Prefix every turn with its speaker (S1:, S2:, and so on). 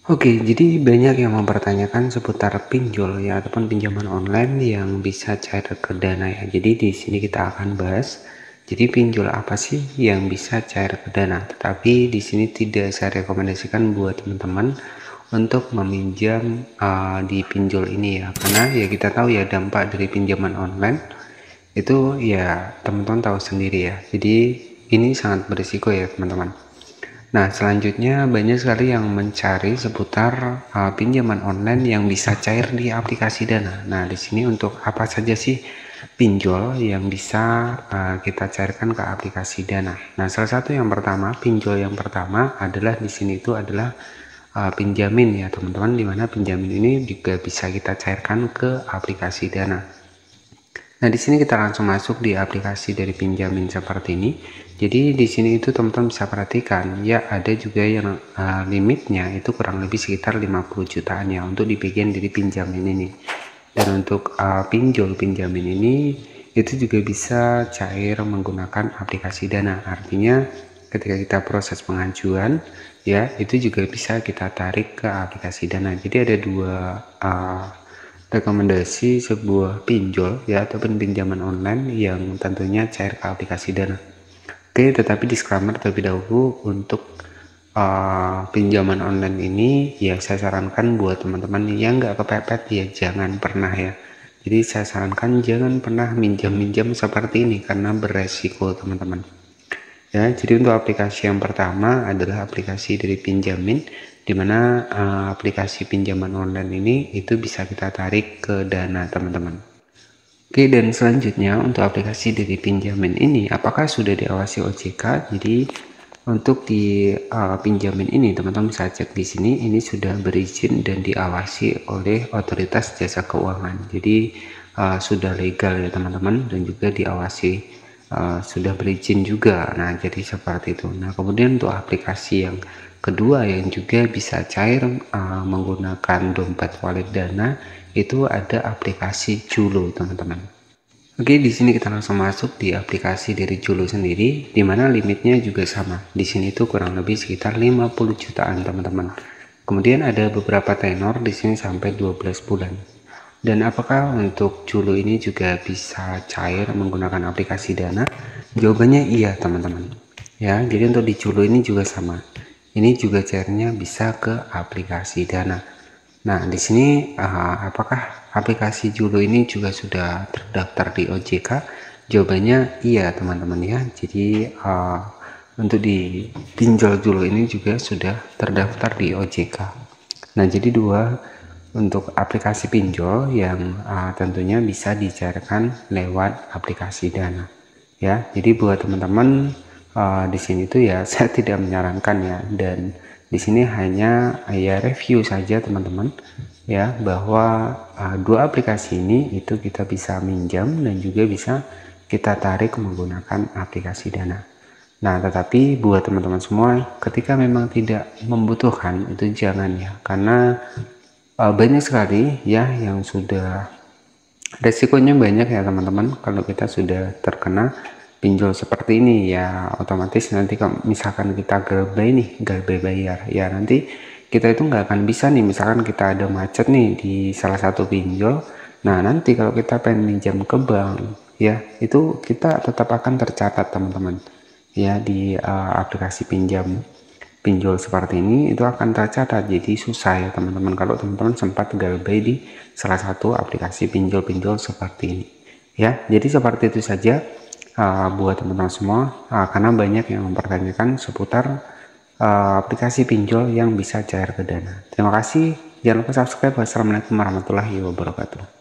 S1: Oke, jadi banyak yang mempertanyakan seputar pinjol ya ataupun pinjaman online yang bisa cair ke Dana ya. Jadi di sini kita akan bahas. Jadi pinjol apa sih yang bisa cair ke Dana? Tetapi di sini tidak saya rekomendasikan buat teman-teman untuk meminjam di pinjol ini ya, karena ya kita tahu ya dampak dari pinjaman online itu ya teman-teman tahu sendiri ya. Jadi ini sangat berisiko ya teman-teman. Nah, selanjutnya banyak sekali yang mencari seputar pinjaman online yang bisa cair di aplikasi Dana. Nah, di sini untuk apa saja sih pinjol yang bisa kita cairkan ke aplikasi Dana? Nah, salah satu yang pertama, pinjol yang pertama adalah di sini itu adalah pinjamin ya, teman-teman, di mana pinjamin ini juga bisa kita cairkan ke aplikasi Dana. Nah, di sini kita langsung masuk di aplikasi dari pinjamin seperti ini. Jadi di sini itu teman-teman bisa perhatikan ya, ada juga yang limitnya itu kurang lebih sekitar 50 jutaan ya untuk di bagian dari pinjamin ini. Dan untuk pinjol pinjamin ini itu juga bisa cair menggunakan aplikasi Dana. Artinya ketika kita proses pengajuan ya, itu juga bisa kita tarik ke aplikasi Dana. Jadi ada dua rekomendasi sebuah pinjol ya ataupun pinjaman online yang tentunya cair ke aplikasi Dana. Oke, tetapi disclaimer terlebih dahulu untuk pinjaman online ini ya saya sarankan buat teman-teman yang nggak kepepet ya jangan pernah ya. Jadi saya sarankan jangan pernah minjam-minjam seperti ini karena beresiko teman-teman. Ya, jadi untuk aplikasi yang pertama adalah aplikasi dari pinjamin, di mana aplikasi pinjaman online ini itu bisa kita tarik ke Dana teman-teman. Oke, dan selanjutnya untuk aplikasi dari pinjamin ini apakah sudah diawasi OJK? Jadi untuk di pinjamin ini teman-teman bisa cek di sini, ini sudah berizin dan diawasi oleh Otoritas Jasa Keuangan. Jadi sudah legal ya teman-teman, dan juga diawasi sudah berizin juga. Nah, jadi seperti itu. Nah, kemudian untuk aplikasi yang kedua yang juga bisa cair menggunakan dompet wallet Dana itu ada aplikasi Julo teman-teman. Oke, di sini kita langsung masuk di aplikasi dari Julo sendiri, di mana limitnya juga sama. Di sini itu kurang lebih sekitar 50 jutaan teman-teman. Kemudian ada beberapa tenor di sini sampai 12 bulan. Dan apakah untuk Julo ini juga bisa cair menggunakan aplikasi Dana? Jawabannya iya teman-teman. Ya, jadi untuk di Julo ini juga sama. Ini juga cairnya bisa ke aplikasi Dana. Nah, di sini apakah aplikasi Julo ini juga sudah terdaftar di OJK? Jawabannya iya teman-teman ya. Jadi untuk di pinjol Julo ini juga sudah terdaftar di OJK. Nah, jadi dua untuk aplikasi pinjol yang tentunya bisa dicairkan lewat aplikasi Dana ya. Jadi buat teman-teman di sini tuh ya saya tidak menyarankan ya, dan di sini hanya ya review saja teman-teman ya, bahwa dua aplikasi ini itu kita bisa minjam dan juga bisa kita tarik menggunakan aplikasi Dana. Nah, tetapi buat teman-teman semua ketika memang tidak membutuhkan itu jangan ya, karena banyak sekali ya yang sudah resikonya banyak ya teman-teman. Kalau kita sudah terkena pinjol seperti ini ya otomatis nanti kalau misalkan kita galbay bayar ya, nanti kita itu nggak akan bisa nih, misalkan kita ada macet nih di salah satu pinjol. Nah, nanti kalau kita pengen minjam ke bank ya itu kita tetap akan tercatat teman-teman ya di aplikasi pinjol seperti ini itu akan tercatat. Jadi susah ya teman-teman kalau teman-teman sempat galbay di salah satu aplikasi pinjol-pinjol seperti ini ya. Jadi seperti itu saja buat teman-teman semua, karena banyak yang mempertanyakan seputar aplikasi pinjol yang bisa cair ke Dana. Terima kasih, jangan lupa subscribe. Wassalamualaikum warahmatullahi wabarakatuh.